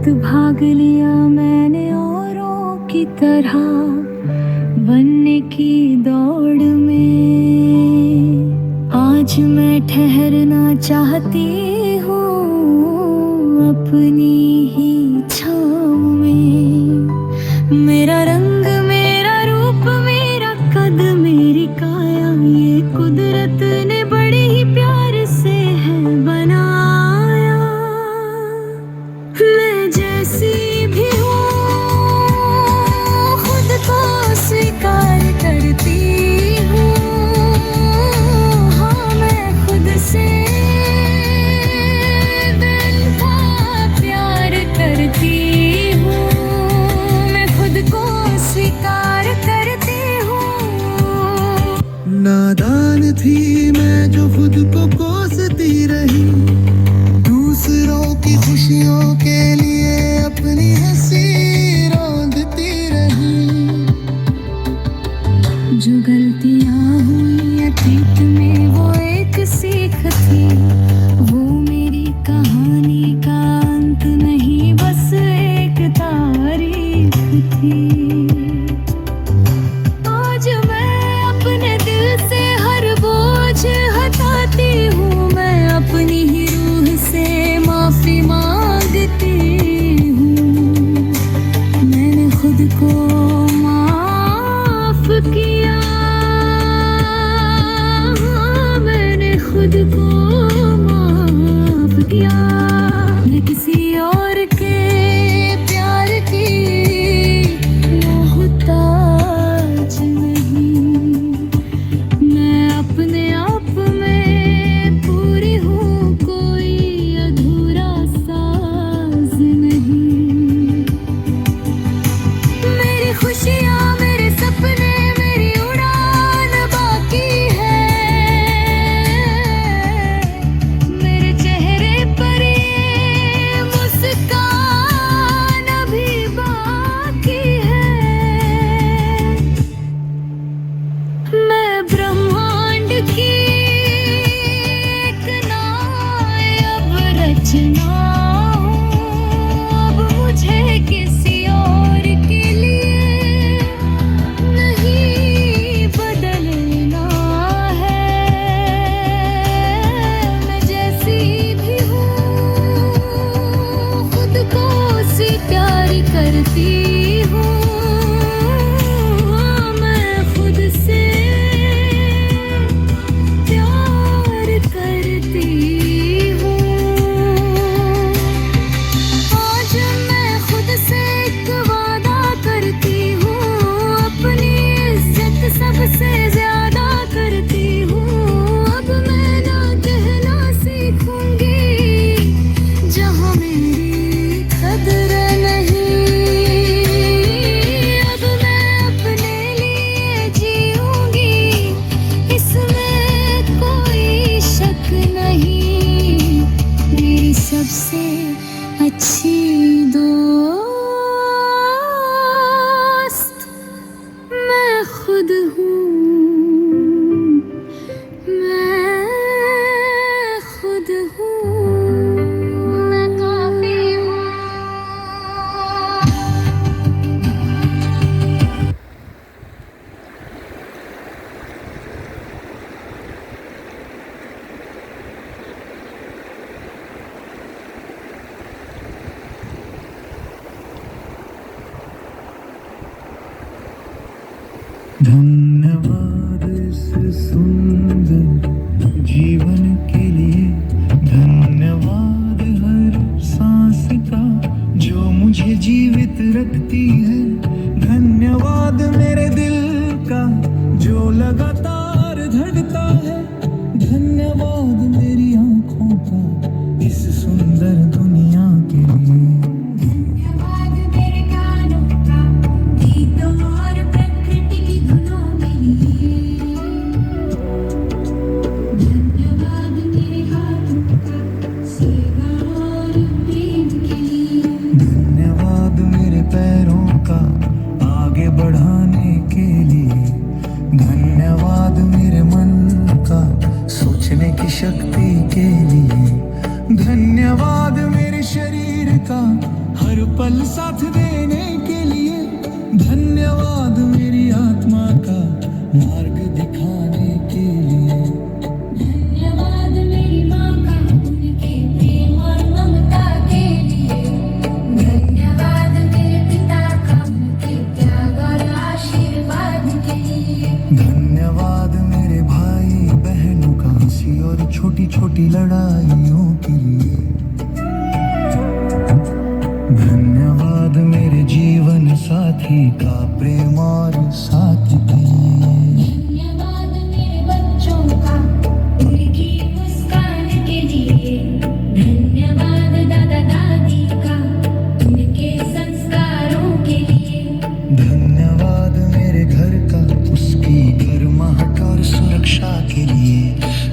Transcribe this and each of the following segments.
वक्त भाग लिया मैंने औरों की तरह बनने की दौड़ में। आज मैं ठहरना चाहती हूँ अपनी ही छाँव में। मेरा रंग, मेरा रूप, मेरा कद, मेरी काया, ये कुदरत ने बड़े ही प्यार से है बनाया। मैं जैसी भी हूँ खुद को स्वीकार करती हूँ। हाँ, मैं खुद से बेवफा प्यार करती हूँ। मैं खुद को स्वीकार करती हूँ। नादान थी मैं जो खुद को कोसती रही, दूसरों की खुशियों के लिए अपनी हंसी रौंदती रही। जो गलतियाँ हुई अतीत में वो एक सीख थी, वो मेरी कहानी का अंत नहीं बस एक तारीख थी। आज मैं अपने दिल से हर बोझ हटाती हूँ। मैं अपनी ही रूह से माफी मांगती हूँ। मैंने खुद को माफ किया। मैंने खुद को माफ किया। मैं किसी और के प्यार की मोहताज नहीं। मैं अपने आप में पूरी हूँ, कोई अधूरा साज नहीं। मेरी खुशियाँ, मेरे सपने, मेरी उड़ान बाकी है। मेरे चेहरे पर ये मुस्कान अभी बाकी है। मैं ब्रह्मांड की एक नायाब रचना हूँ। अब मुझे किसी और के लिए नहीं बदलना है। मैं जैसी भी हूँ खुद को स्वीकार करती हूँ। मैं खुद से प्यार करती हूँ। आज मैं खुद से एक वादा करती हूँ, अपनी इज्जत सबसे ज्यादा करती हूँ। अब मैं ना कहना सीखूंगी जहाँ मेरी कदर नहीं। अब मैं अपने लिए जीऊंगी, इसमें कोई शक नहीं। मेरी सबसे अच्छी दोस्त मैं खुद हूँ। मैं खुद हूँ। मैं काफी हूँ। धन्यवाद इस सुंदर जीवन के लिए, धन्यवाद हर सांस का जो मुझे जीवित रखती है। धन्यवाद मेरे दिल का जो लगातार धड़कता है। धन्यवाद मेरी आंखों का इस सुंदर दुनिया के लिए। धन्यवाद मेरे कानों का गीतों और प्रकृति की धुनों के लिए। धन्यवाद मेरे हाथों का सेवा और प्रेम के लिए। धन्यवाद मेरे पैरों का आगे बढ़ाने के लिए। धन्यवाद मेरे मन का सोचने की शक्ति के लिए। धन्यवाद पल साथ देने के लिए। धन्यवाद मेरी आत्मा का मार्ग दिखाने के लिए। धन्यवाद मेरी माँ का उनके प्रेम और ममता के लिए। धन्यवाद मेरे पिता का उनके त्याग और आशीर्वाद के लिए। धन्यवाद मेरे भाई बहनों का हंसी और छोटी छोटी लड़ाइयों के लिए। धन्यवाद मेरे जीवन साथी का प्रेम और साथ के लिए। धन्यवाद मेरे बच्चों का उनकी मुस्कान के लिए। धन्यवाद दादा दादी का उनके संस्कारों के लिए। धन्यवाद मेरे घर का उसकी गर्माहट और सुरक्षा के लिए।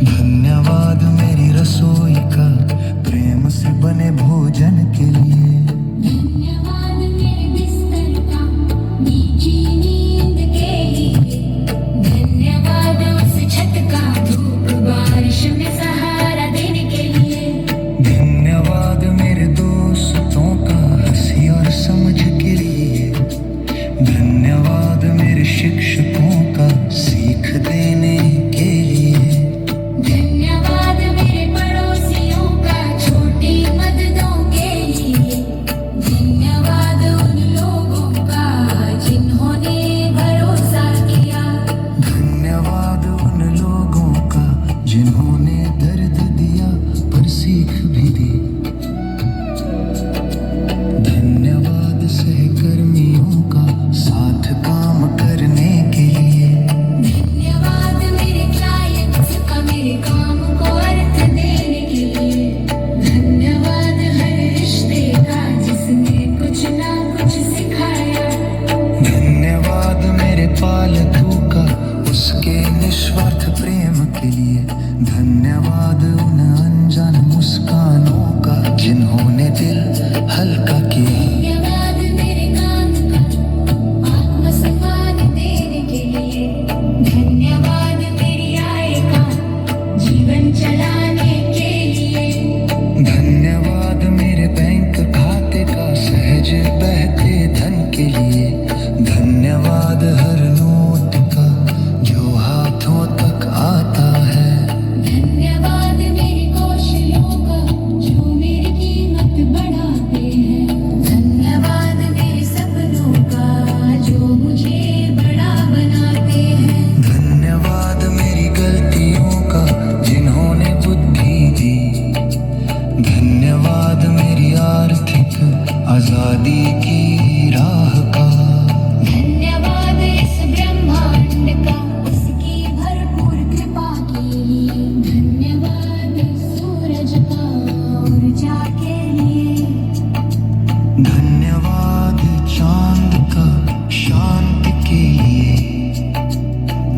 धन्यवाद मेरी रसोई का प्रेम से बने भोजन के लिए। धन्यवाद मेरे बिस्तर का मीठी नींद के लिए। धन्यवाद उस छत का धूप बारिश में सहारा देने के लिए। धन्यवाद मेरे दोस्तों का हंसी और समझ के लिए। धन्यवाद मेरे शिक्षकों का सीख देने के लिए। धन्यवाद मेरे पड़ोसियों का छोटी मददों के लिए। धन्यवाद उन लोगों का जिन्होंने भरोसा किया। धन्यवाद उन लोगों का जिन्होंने दर्द दिया पर सीख भी दी। धन्यवाद सहकर्मियों का साथ काम करने के लिए। धन्यवाद मेरे क्लाइंट्स का मेरे काम को अर्थ देने के लिए। धन्यवाद हर रिश्ते का जिसने कुछ ना कुछ सिखाया। धन्यवाद मेरे पालतू का उसके निस्वार्थ प्रेम के लिए। धन्यवाद उन अनजान मुस्कानों का जिन्होंने दिल हल्का किया। धन्यवाद मेरे काम का आत्मसम्मान देने के लिए। धन्यवाद मेरी आय का जीवन चलाने के लिए। धन्यवाद मेरे बैंक खाते का सहज बहते धन के लिए। धन्यवाद हर नोट का जो हाथों तक आता है। धन्यवाद मेरे कौशलों का जो मेरी कीमत बढ़ाते हैं। धन्यवाद मेरे सपनों का जो मुझे बड़ा बनाते हैं। धन्यवाद मेरी गलतियों का जिन्होंने बुद्धि दी। धन्यवाद मेरी आर्थिक आजादी की राह का। धन्यवाद इस ब्रह्मांड का उसकी भरपूर कृपा के लिए। धन्यवाद सूरज का ऊर्जा के लिए। धन्यवाद चांद का शांति के लिए।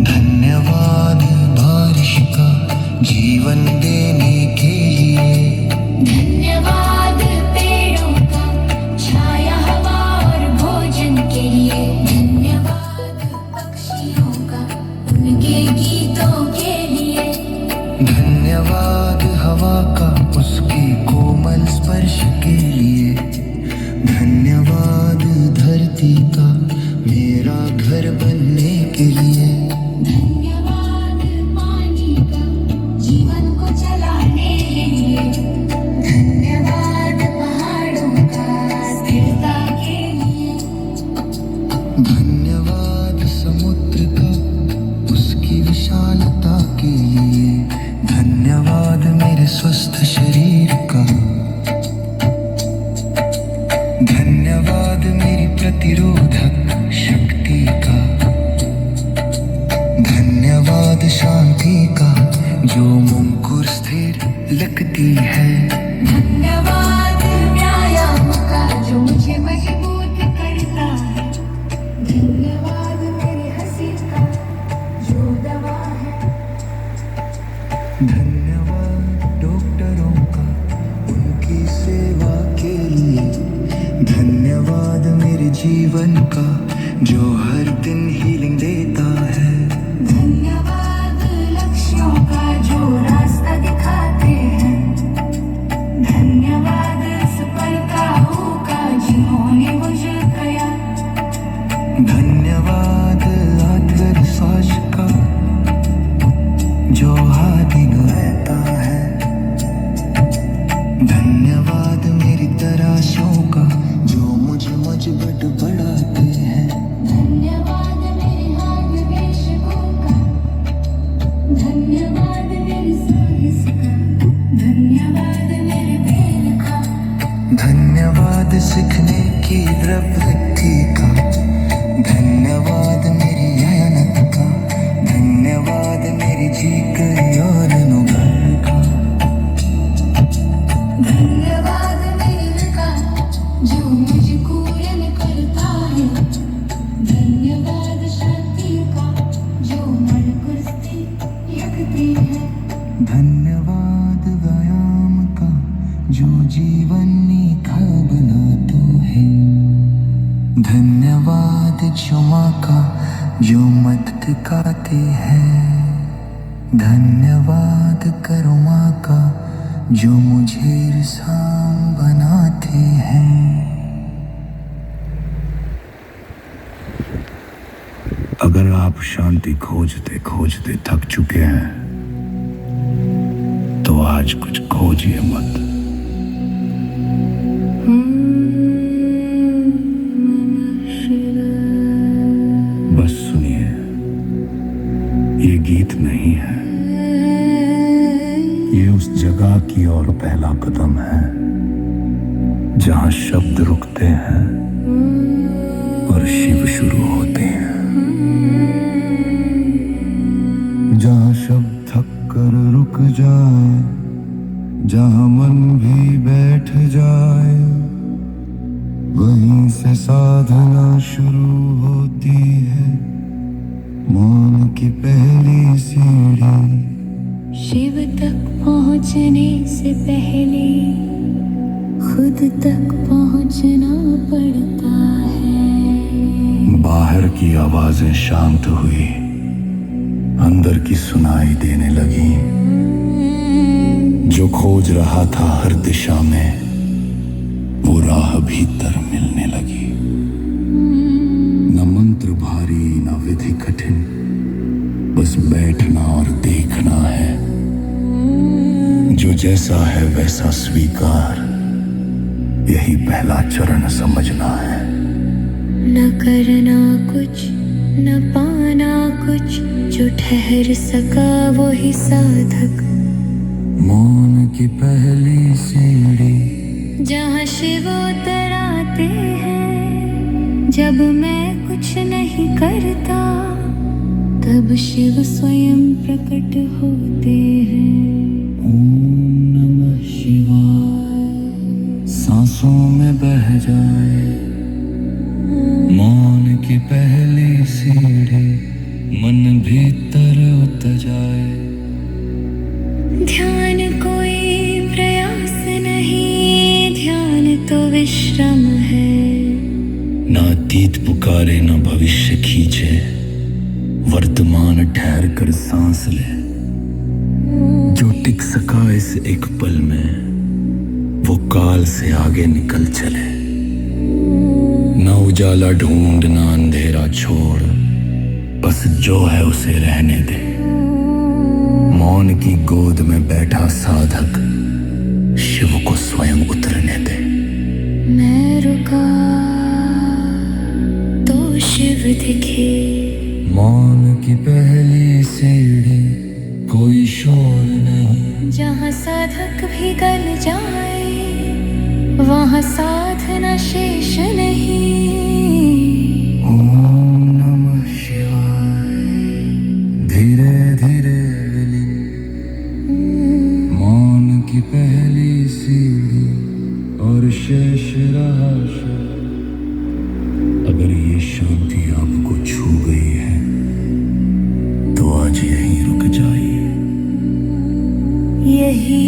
धन्यवाद बारिश का जीवन देने के लिए। धन्यवाद पेड़ों का छाया हवा और भोजन के लिए। धन्यवाद पक्षियों का उनके गीतों के लिए। धन्यवाद हवा का उसके कोमल स्पर्श के लिए। धन्यवाद धरती का मेरा घर बनने के लिए। धन्यवाद पानी का जीवन को चलाने के लिए। धन्यवाद पहाड़ों का स्थिरता के लिए। धन्यवाद समुद्र का उसकी विशालता के लिए। धन्यवाद मेरे स्वस्थ शरीर का। धन्यवाद मेरी प्रतिरोधक शक्ति का। धन्यवाद शांति का जो मुमकुर स्थिर लगती है। धन्यवाद व्यायाम का जो मुझे मजबूत करता है। धन्यवाद मेरी हंसी का जो दवा है। धन्यवाद डॉक्टरों का उनकी सेवा के लिए। धन्यवाद मेरे जीवन का जो हर दिन हीलिंग देता है। धन्यवाद लक्ष्यों का जो रास्ता दिखाते हैं। धन्यवाद सफलताओं का जिन्होंने जो हाँ दिन रहता है। धन्यवाद मेरी तराशों का जो मुझे मजबूत बढ़ाते हैं। धन्यवाद मेरे हाथ वेशकों का, धन्यवाद मेरे साहस का, धन्यवाद मेरे दिल का, धन्यवाद सीखने की प्रवृत्ति का, धन्यवाद मेरी मेहनत का, धन्यवाद मेरी जी गई और अनुभव का। धन्यवाद मेरे का जो मुझको रन करता है, धन्यवाद शक्ति का जो मन को स्थिर रखती है, धन्यवाद व्यायाम का जो जीवन निखर बनाता है। धन्यवाद क्षमा का जो मत टिकाते हैं। धन्यवाद करुणा का जो मुझे इंसान बनाते हैं। अगर आप शांति खोजते खोजते थक चुके हैं तो आज कुछ खोजिए मत। बस सुनिए, ये गीत नहीं है, ये उस जगह की ओर पहला कदम है जहां शब्द रुकते हैं और शिव शुरू होते हैं। जहां शब्द थक कर रुक जाए, जहां मन भी बैठ जाए, वहीं से साधना शुरू होती है। मौन की पहली सीढ़ी। शिव तक पहुँचने से पहले खुद तक पहुँचना पड़ता है। बाहर की आवाजें शांत हुई, अंदर की सुनाई देने लगी। जो खोज रहा था हर दिशा में, वो राह भीतर मिलने लगी। न मंत्र भारी न विधि कठिन, बस बैठना और देखना है। जो जैसा है वैसा स्वीकार, यही पहला चरण समझना है। न करना कुछ न पाना कुछ, जो ठहर सका वो ही साधक। मौन की पहली सीढ़ी। जहाँ शिव उतर आते हैं, जब मैं कुछ नहीं करता तब शिव स्वयं प्रकट होते हैं। ओम नमः शिवाय सांसों में बह जाए। मौन की पहली सीढ़ी, मन भीतर उतर जाए। ध्यान कोई प्रयास नहीं, ध्यान तो विश्राम है। ना अतीत पुकारे ना भविष्य खींचे, वर्तमान ठहर कर सांस ले। जो टिक सका इस एक पल में, वो काल से आगे निकल चले। ना उजाला ढूंढ ना अंधेरा छोड़, बस जो है उसे रहने दे। मौन की गोद में बैठा साधक शिव को स्वयं उतरने दे। मैं रुका तो शिव दिखे। मौन की पहली सीढ़ी, कोई शोर नहीं। जहाँ साधक भी गल जाए, वहाँ साधना शेष नहीं। ओम नमः शिवाय धीरे धीरे विलीन। मौन की पहली सीढ़ी और शेष रहा शव। अगर ये शांति आपको छू गई है तो आज यहीं रुक जाइए। यही